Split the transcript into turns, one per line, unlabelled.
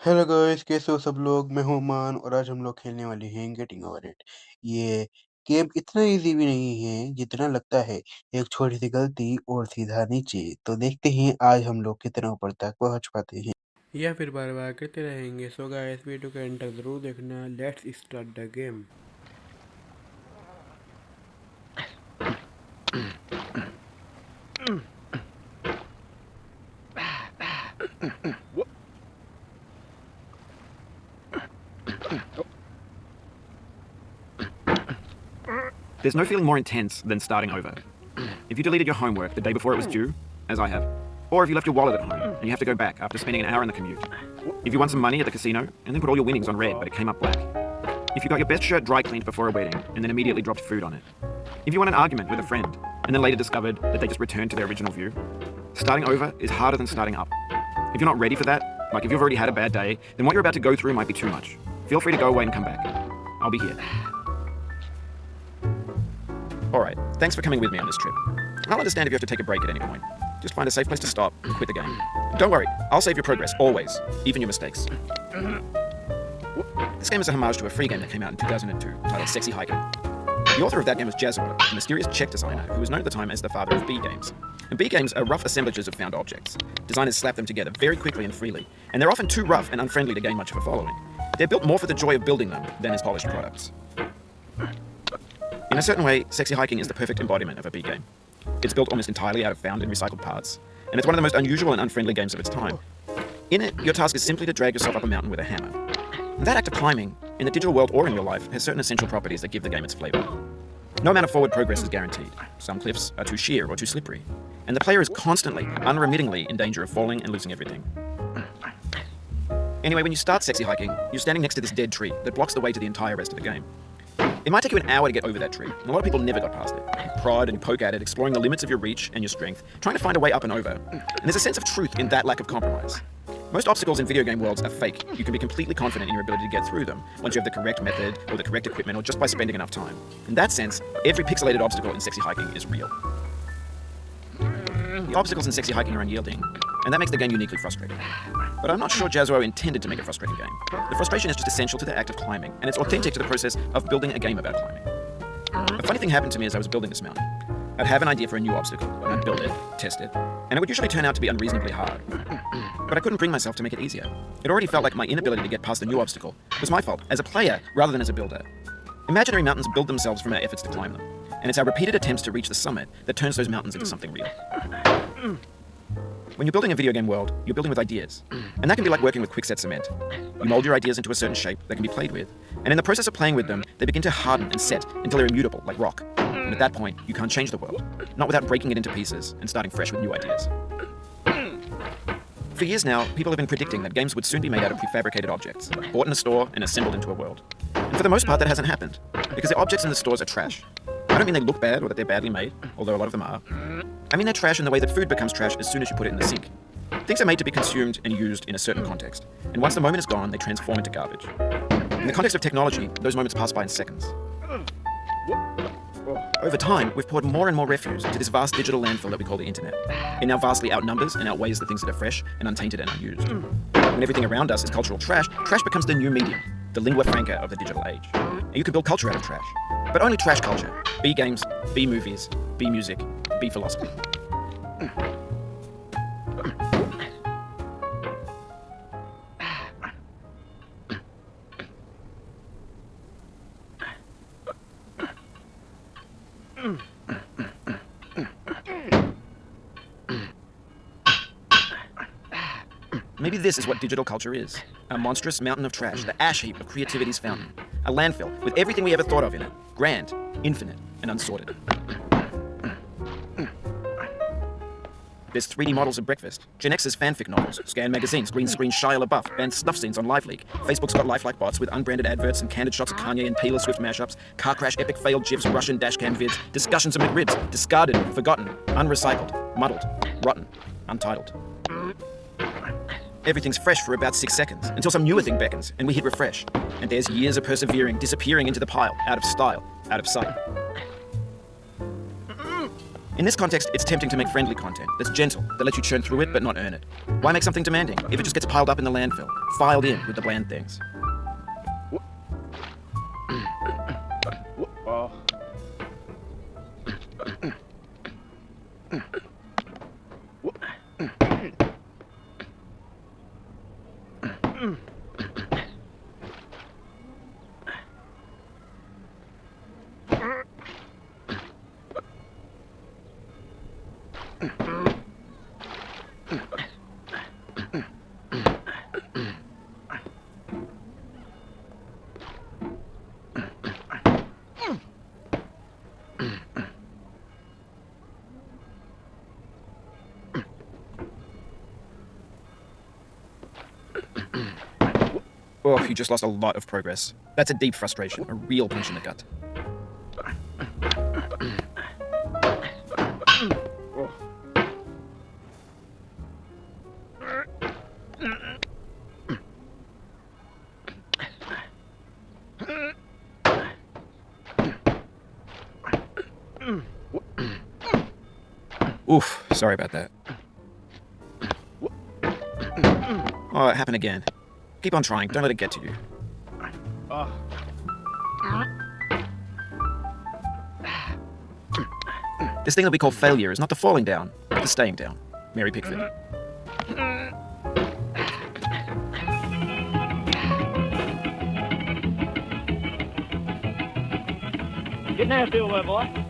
Hello guys, कैसे हो सब लोग। मैं हूं मान और आज हम लोग खेलने वाले हैं गेटिंग ओवर इट। ये गेम इतना इजी भी नहीं है जितना लगता है। एक छोटी सी गलती और सीधा नीचे। तो देखते हैं आज हम लोग कितना ऊपर तक पहुंच पाते हैं या फिर बार बार करते रहेंगे। सो गाइस, वीडियो का एंड तक जरूर देखना। Let's start the game.
There's no feeling more intense than starting over. If you deleted your homework the day before it was due, as I have, or if you left your wallet at home and you have to go back after spending an hour in the commute. If you won some money at the casino and then put all your winnings on red but it came up black. If you got your best shirt dry cleaned before a wedding and then immediately dropped food on it. If you won an argument with a friend and then later discovered that they just returned to their original view. Starting over is harder than starting up. If you're not ready for that, like if you've already had a bad day, then what you're about to go through might be too much. Feel free to go away and come back. I'll be here. Alright, thanks for coming with me on this trip. I'll understand if you have to take a break at any point. Just find a safe place to stop and quit the game. Don't worry, I'll save your progress, always, even your mistakes. This game is a homage to a free game that came out in 2002, titled Sexy Hiking. The author of that game was Jazzuo, a mysterious Czech designer who was known at the time as the father of B games. And B games are rough assemblages of found objects. Designers slap them together very quickly and freely, and they're often too rough and unfriendly to gain much of a following. They're built more for the joy of building them than as polished products. In a certain way, Sexy Hiking is the perfect embodiment of a B game. It's built almost entirely out of found and recycled parts, and it's one of the most unusual and unfriendly games of its time. In it, your task is simply to drag yourself up a mountain with a hammer. And that act of climbing, in the digital world or in your life, has certain essential properties that give the game its flavour. No amount of forward progress is guaranteed. Some cliffs are too sheer or too slippery, and the player is constantly, unremittingly in danger of falling and losing everything. Anyway, when you start Sexy Hiking, you're standing next to this dead tree that blocks the way to the entire rest of the game. It might take you an hour to get over that tree, and a lot of people never got past it. You prod and poke at it, exploring the limits of your reach and your strength, trying to find a way up and over. And there's a sense of truth in that lack of compromise. Most obstacles in video game worlds are fake. You can be completely confident in your ability to get through them once you have the correct method or the correct equipment or just by spending enough time. In that sense, every pixelated obstacle in Sexy Hiking is real. The obstacles in Sexy Hiking are unyielding, and that makes the game uniquely frustrating. But I'm not sure Jazzuo intended to make a frustrating game. The frustration is just essential to the act of climbing, and it's authentic to the process of building a game about climbing. A funny thing happened to me as I was building this mountain. I'd have an idea for a new obstacle, and I'd build it, test it, and it would usually turn out to be unreasonably hard. But I couldn't bring myself to make it easier. It already felt like my inability to get past the new obstacle was my fault, as a player rather than as a builder. Imaginary mountains build themselves from our efforts to climb them, and it's our repeated attempts to reach the summit that turns those mountains into something real. When you're building a video game world, you're building with ideas. And that can be like working with quickset cement. You mold your ideas into a certain shape that can be played with. And in the process of playing with them, they begin to harden and set until they're immutable, like rock. And at that point, you can't change the world. Not without breaking it into pieces and starting fresh with new ideas. For years now, people have been predicting that games would soon be made out of prefabricated objects, bought in a store and assembled into a world. And for the most part, that hasn't happened, because the objects in the stores are trash. I don't mean they look bad or that they're badly made, although a lot of them are. I mean they're trash in the way that food becomes trash as soon as you put it in the sink. Things are made to be consumed and used in a certain context, and once the moment is gone, they transform into garbage. In the context of technology, those moments pass by in seconds. Over time, we've poured more and more refuse into this vast digital landfill that we call the internet. It now vastly outnumbers and outweighs the things that are fresh and untainted and unused. When everything around us is cultural trash, trash becomes the new medium, the lingua franca of the digital age. And you can build culture out of trash, but only trash culture. B games, B movies, B music, B philosophy. Maybe this is what digital culture is. A monstrous mountain of trash, the ash heap of creativity's fountain. A landfill with everything we ever thought of in it. Grand, infinite, and unsorted. There's 3D models of breakfast, Gen X's fanfic novels, scan magazines, green screen Shia LaBeouf, banned snuff scenes on LiveLeak. Facebook's got lifelike bots with unbranded adverts and candid shots of Kanye and Taylor Swift mashups, car crash epic failed GIFs, Russian dashcam vids, discussions of McRibs, discarded, forgotten, unrecycled, muddled, rotten, untitled. Everything's fresh for about 6 seconds, until some newer thing beckons, and we hit refresh. And there's years of persevering, disappearing into the pile, out of style, out of sight. In this context, it's tempting to make friendly content that's gentle, that lets you churn through it but not earn it. Why make something demanding if it just gets piled up in the landfill, filed in with the bland things? Oh, you just lost a lot of progress. That's a deep frustration, a real punch in the gut. Oof, sorry about that. Oh, it happened again. Keep on trying, don't let it get to you. This thing that we call failure is not the falling down, but the staying down. Mary Pickford.
Get nasty over there, boy.